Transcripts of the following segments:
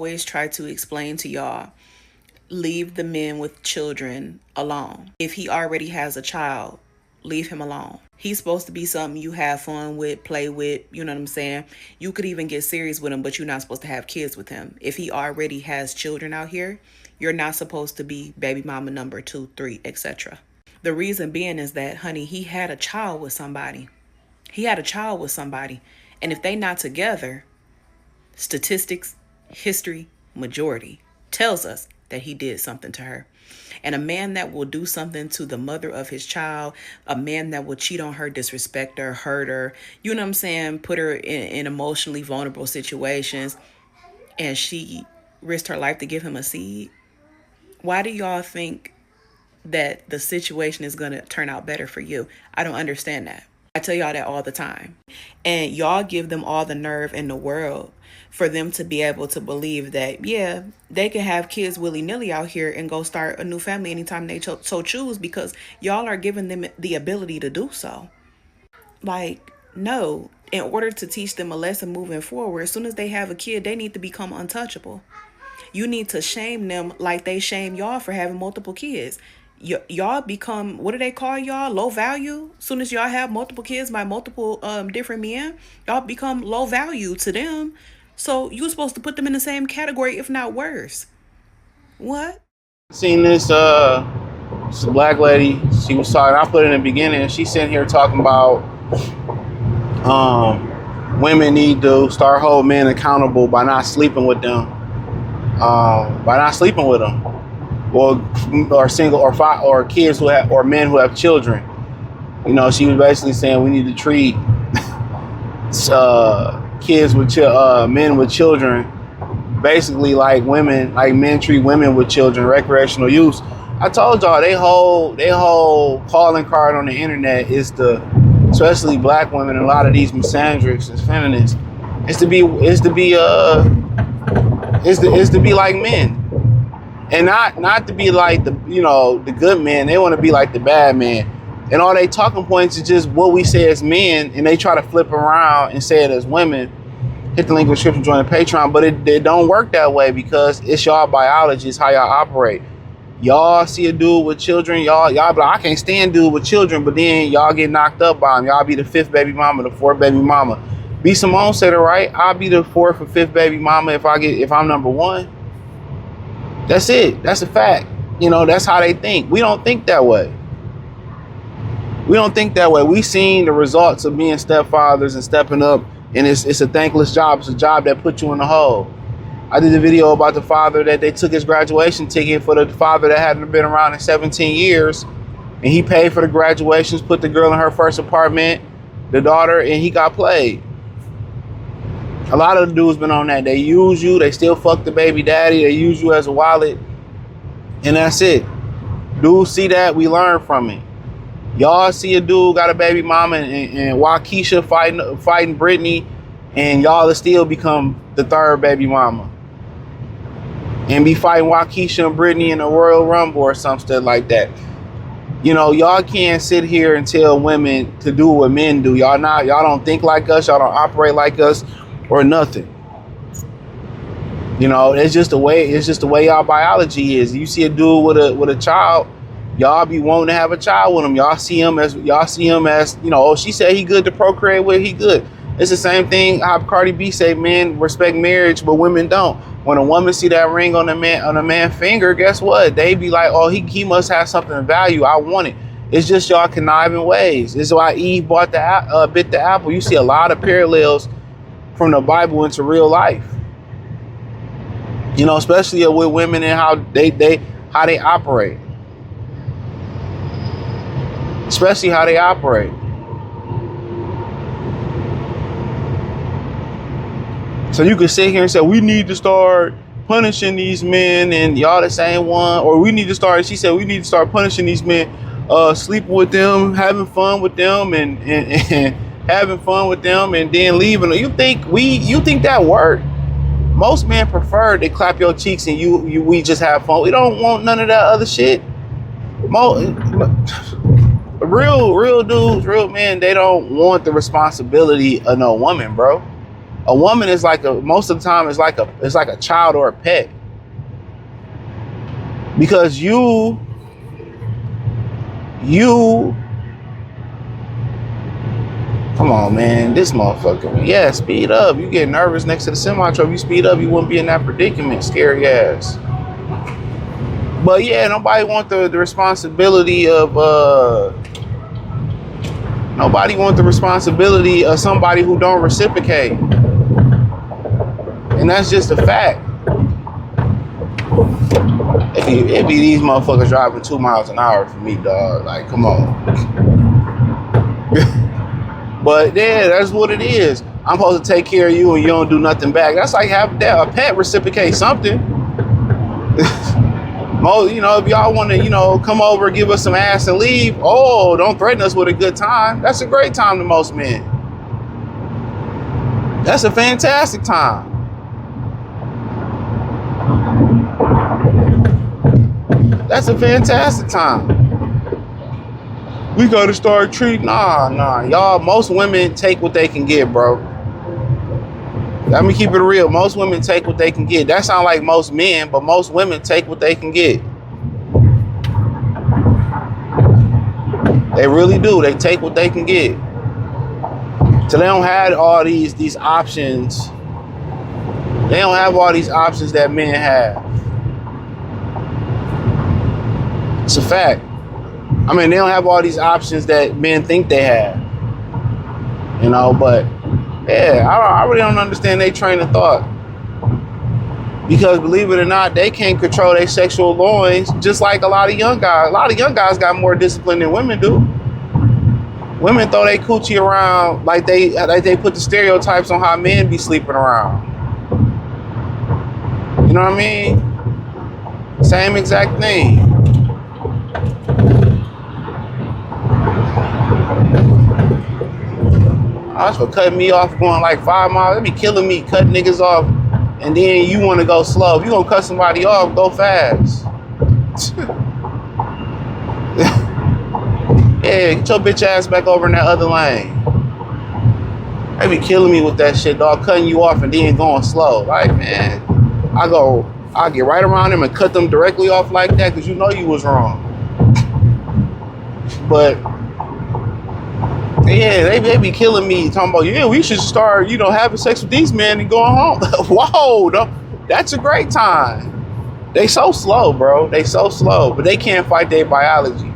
always try to explain to y'all, leave the men with children alone. If he already has a child, leave him alone. He's supposed to be something you have fun with, play with, you know what I'm saying? You could even get serious with him, but you're not supposed to have kids with him. If he already has children out here, you're not supposed to be baby mama number 2, 3, etc. The reason being is that, honey, he had a child with somebody. He had a child with somebody. And if they not together, statistics, history, majority tells us that he did something to her. And a man that will do something to the mother of his child, a man that will cheat on her, disrespect her, hurt her, you know what I'm saying, put her in emotionally vulnerable situations, and she risked her life to give him a seed. Why do y'all think that the situation is going to turn out better for you? I don't understand that. I tell y'all that all the time. And y'all give them all the nerve in the world for them to be able to believe that, yeah, they can have kids willy-nilly out here and go start a new family anytime they so choose, because y'all are giving them the ability to do so. Like, no, in order to teach them a lesson moving forward, as soon as they have a kid, they need to become untouchable. You need to shame them like they shame y'all for having multiple kids. Y'all become, what do they call y'all? Low value. As soon as y'all have multiple kids by multiple different men, y'all become low value to them. So you're supposed to put them in the same category, if not worse. What? Seen this black lady. She was talking. I put it in the beginning. And she's sitting here talking about women need to start holding men accountable by not sleeping with them. Or single or kids who have, or men who have children. You know, she was basically saying we need to treat kids with men with children basically like men treat women with children, recreational use. I told y'all they whole calling card on the internet is especially black women and a lot of these misandrics and feminists is to be like men. And not to be like the good men. They want to be like the bad man. And all they talking points is just what we say as men, and they try to flip around and say it as women. Hit the link in the description, join the Patreon. But it don't work that way, because it's y'all biology, it's how y'all operate. Y'all see a dude with children, y'all be like, I can't stand dude with children, but then y'all get knocked up by him. Y'all be the 5th baby mama, the 4th baby mama. B. Simone said it right. I'll be the 4th or 5th baby mama if I'm number 1. That's it. That's a fact. You know, that's how they think. We don't think that way. We seen the results of being stepfathers and stepping up, and it's a thankless job. It's a job that puts you in the hole. I did a video about the father that they took his graduation ticket for, the father that hadn't been around in 17 years, and he paid for the graduations, put the girl in her first apartment, the daughter, and he got played. A lot of the dudes been on that. They use you. They still fuck the baby daddy. They use you as a wallet. And that's it. Dudes see that. We learn from it. Y'all see a dude got a baby mama and Waukesha fighting Brittany, and y'all will still become the 3rd baby mama. And be fighting Waukesha and Brittany in a Royal Rumble or something like that. You know, y'all can't sit here and tell women to do what men do. Y'all don't think like us. Y'all don't operate like us. Or nothing. You know, it's just the way y'all biology is. You see a dude with a child, y'all be wanting to have a child with him. Y'all see him as, you know, oh, she said he good to procreate with, he good. It's the same thing how Cardi B say men respect marriage, but women don't. When a woman see that ring on a man's finger, guess what? They be like, oh, he must have something of value. I want it. It's just y'all conniving ways. This is why Eve bit the apple. You see a lot of parallels from the Bible into real life, you know, especially with women and how they operate, especially how they operate. So you can sit here and say we need to start punishing these men, and y'all the same one, or she said we need to start punishing these men, sleeping with them, having fun with them, and having fun with them and then leaving. You think that work? Most men prefer they clap your cheeks and we just have fun. We don't want none of that other shit. Real dudes, real men, they don't want the responsibility of no woman, bro. A woman is like most of the time it's like a child or a pet. Because you come on, man, this motherfucker. Yeah, speed up. You get nervous next to the semi truck. You speed up, you wouldn't be in that predicament. Scary ass. But yeah, nobody want the responsibility of somebody who don't reciprocate. And that's just a fact. It be these motherfuckers driving 2 miles an hour for me, dog. Like, come on. But yeah, that's what it is. I'm supposed to take care of you and you don't do nothing back. That's like having a pet reciprocate something. If y'all want to, come over, give us some ass and leave, don't threaten us with a good time. That's a great time to most men. That's a fantastic time. That's a fantastic time. We gotta start treating, nah. Y'all, most women take what they can get, bro. Let me keep it real. Most women take what they can get. That sounds like most men, but most women take what they can get. They really do. They take what they can get. So they don't have all these options. They don't have all these options that men have. It's a fact. I mean, they don't have all these options that men think they have. But yeah, I really don't understand their train of thought. Because believe it or not, they can't control their sexual loins just like a lot of young guys. A lot of young guys got more discipline than women do. Women throw their coochie around like they put the stereotypes on how men be sleeping around. You know what I mean? Same exact thing. That's for cutting me off going like 5 miles. They be killing me, cutting niggas off. And then you want to go slow. If you gonna cut somebody off, go fast. Yeah, get your bitch ass back over in that other lane. They be killing me with that shit, dog. Cutting you off and then going slow. Like, man, I get right around them and cut them directly off like that because you know you was wrong. But yeah, they be killing me, talking about, yeah, we should start, having sex with these men and going home. Whoa, that's a great time. They so slow, bro. They so slow, but they can't fight their biology.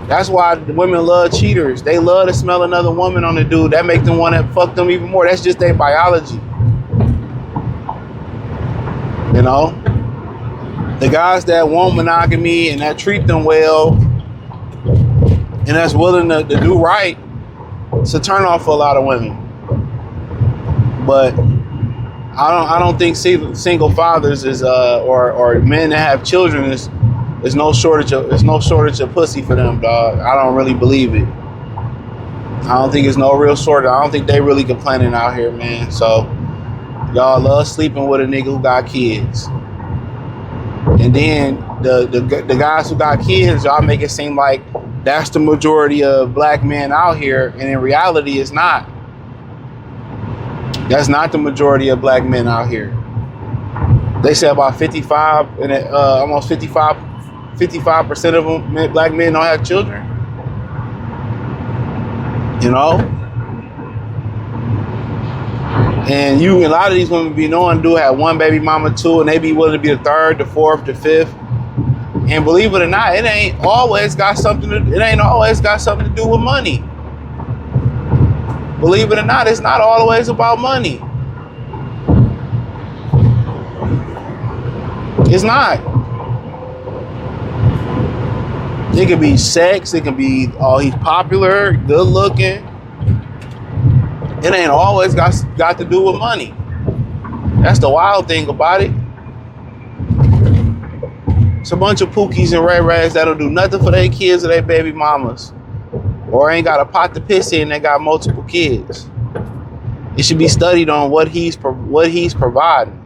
That's why the women love cheaters. They love to smell another woman on the dude. That makes them want to fuck them even more. That's just their biology. The guys that want monogamy and that treat them well and that's willing to do right, it's a turn off for a lot of women. But I don't think single fathers is or men that have children is no shortage of pussy for them, dog. I don't really believe it. I don't think it's no real shortage. I don't think they really complaining out here, man. So y'all love sleeping with a nigga who got kids. And then the guys who got kids, y'all make it seem like that's the majority of black men out here, and in reality, it's not. That's not the majority of black men out here. They say about 55 and almost 55% of them, black men, don't have children. And a lot of these women be knowing do have one baby mama, two, and they be willing to be the third, the fourth, the fifth. And believe it or not, it ain't always got something to do with money. Believe it or not, it's not always about money. It's not. It could be sex. It could be, he's popular, good looking. It ain't always got to do with money. That's the wild thing about it. It's a bunch of pookies and ray-rays that'll do nothing for their kids or their baby mamas. Or ain't got a pot to piss in, they got multiple kids. It should be studied on what he's providing.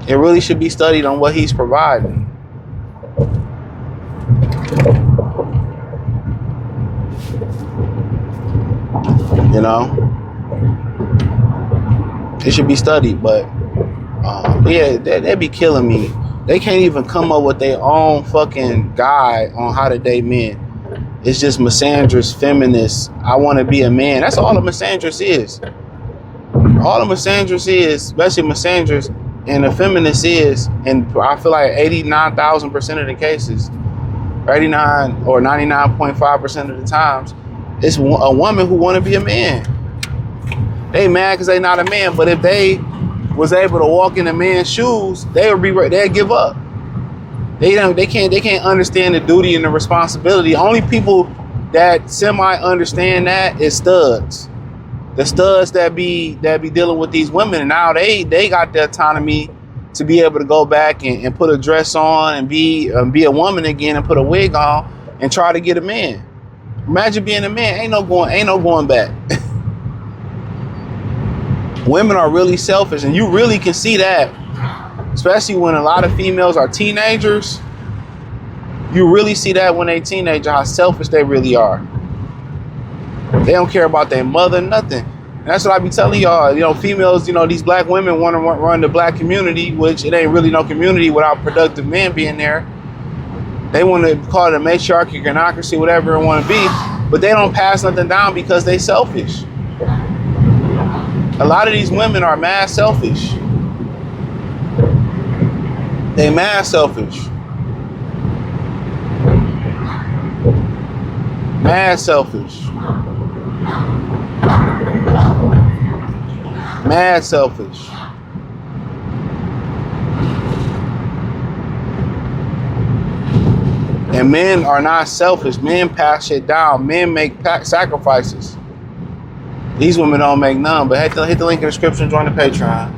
It really should be studied on what he's providing. It should be studied, but yeah, they be killing me. They can't even come up with their own fucking guide on how to date men. It's just misandrous, feminist. I want to be a man. That's all a misandrous is. All a misandrous is, especially misandrous, and a feminist is, and I feel like 89,000% of the cases, 89 or 99.5% of the times, it's a woman who want to be a man. They mad because they not a man, but if they was able to walk in a man's shoes, they'd give up. They can't understand the duty and the responsibility. Only people that semi understand that is studs. The studs that be dealing with these women, and now they got the autonomy to be able to go back and put a dress on and be a woman again and put a wig on and try to get a man. Imagine being a man. Ain't no going back. Women are really selfish, and you really can see that, especially when a lot of females are teenagers. You really see that when they teenager, how selfish they really are. They don't care about their mother, nothing. And that's what I be telling y'all. Females, these black women want to run the black community, which it ain't really no community without productive men being there. They want to call it a matriarchy, gynocracy, whatever it want to be, but they don't pass nothing down because they selfish. A lot of these women are mad selfish. They mad selfish. Mad selfish. Mad selfish. And men are not selfish. Men pass shit down. Men make sacrifices. These women don't make none, but hit the link in the description, join the Patreon.